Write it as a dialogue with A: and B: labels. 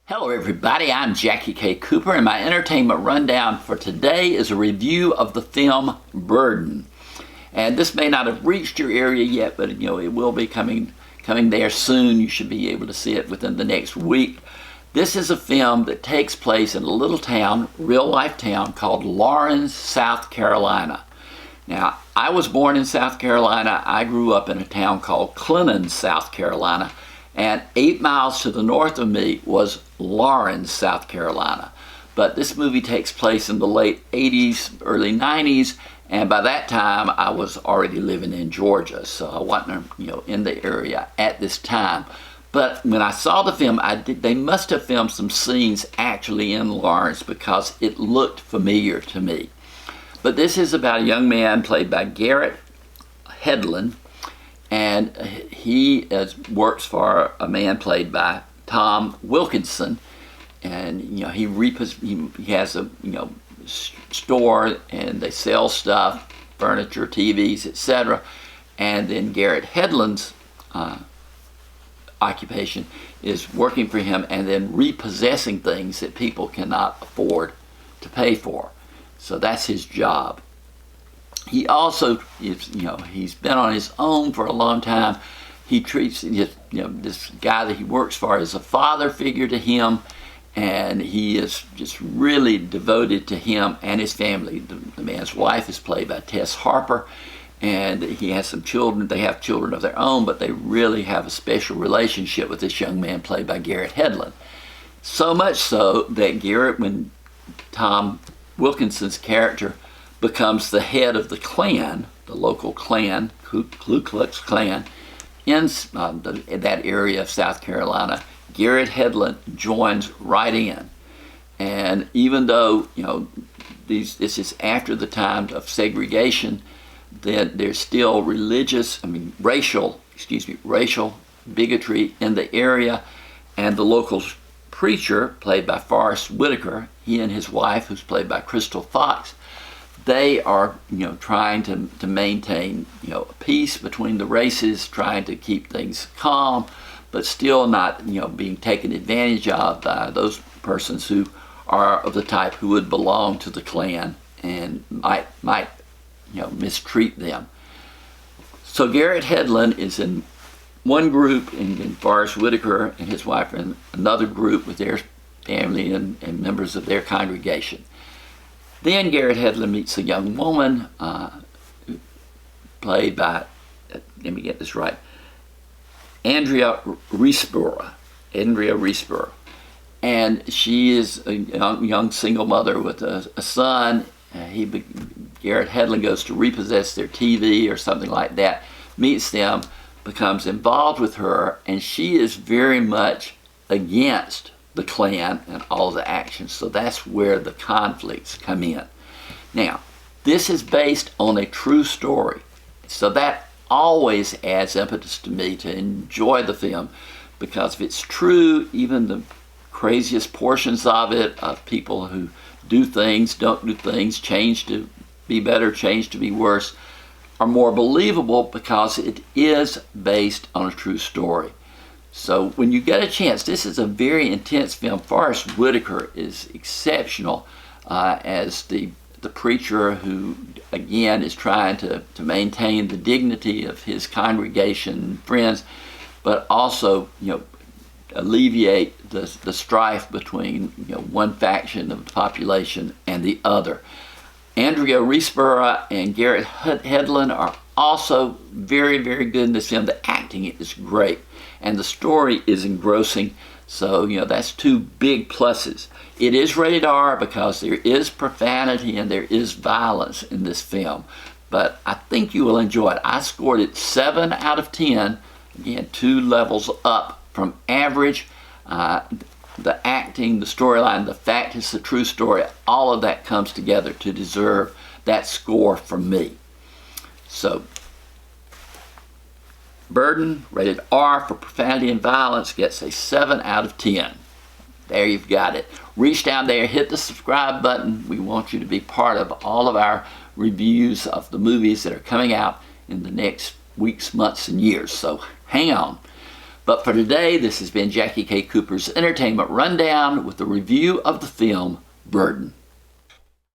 A: Hello everybody, I'm JackieKCooper, and my entertainment rundown for today is a review of the film Burden. And this may not have reached your area yet, but it will be coming there soon. You should be able to see it within the next week. This is a film that takes place in a little town, real-life town, called Laurens, South Carolina. Now, I was born in South Carolina. I grew up in a town called Clinton, South Carolina. And 8 miles to the north of me was Laurens, South Carolina. But this movie takes place in the late 80s, early 90s, and by that time I was already living in Georgia, so I wasn't in the area at this time. But when I saw the film, they must have filmed some scenes actually in Laurens because it looked familiar to me. But this is about a young man played by Garrett Hedlund, and he works for a man played by Tom Wilkinson, and he has a store, and they sell stuff, furniture, TVs, etc. And then Garrett Hedlund's occupation is working for him and then repossessing things that people cannot afford to pay for. So that's his job. He also is, he's been on his own for a long time. He treats this guy that he works for as a father figure to him, and he is just really devoted to him and his family. The man's wife is played by Tess Harper, and he has some children. They have children of their own, but they really have a special relationship with this young man played by Garrett Hedlund. So much so that Garrett, when Tom Wilkinson's character becomes the head of the Klan, the local Klan, Ku Klux Klan, in that area of South Carolina, Garrett Hedlund joins right in. And even though this is after the time of segregation, then there's still racial bigotry in the area, and the local preacher, played by Forrest Whitaker, he and his wife, who's played by Crystal Fox, they are trying to maintain peace between the races, trying to keep things calm, but still not being taken advantage of by those persons who are of the type who would belong to the Klan and might mistreat them. So Garrett Hedlund is in one group, and Forrest Whitaker and his wife are in another group with their family and members of their congregation. Then Garrett Hedlund meets a young woman played by, let me get this right, Andrea Riseborough. And she is a young single mother with a son. Garrett Hedlund goes to repossess their TV or something like that, meets them, becomes involved with her, and she is very much against the Klan and all the actions. So that's where the conflicts come in. Now, this is based on a true story, so that always adds impetus to me to enjoy the film, because if it's true, even the craziest portions of it, of people who do things, don't do things, change to be better, change to be worse, are more believable because it is based on a true story. So when you get a chance, this is a very intense film. Forrest Whitaker is exceptional as the preacher who, again, is trying to maintain the dignity of his congregation and friends, but also alleviate the strife between one faction of the population and the other. Andrea Riseborough and Garrett Hedlund are also very, very good in this film. The acting is great, and the story is engrossing. So, that's two big pluses. It is rated R because there is profanity and there is violence in this film, but I think you will enjoy it. I scored it 7 out of 10, again, 2 levels up from average. The acting, the storyline, the fact it's a true story, all of that comes together to deserve that score from me. So, Burden, rated R for profanity and violence, gets a 7 out of 10. There you've got it. Reach down there, hit the subscribe button. We want you to be part of all of our reviews of the movies that are coming out in the next weeks, months, and years. So hang on. But for today, this has been Jackie K. Cooper's Entertainment Rundown with a review of the film Burden.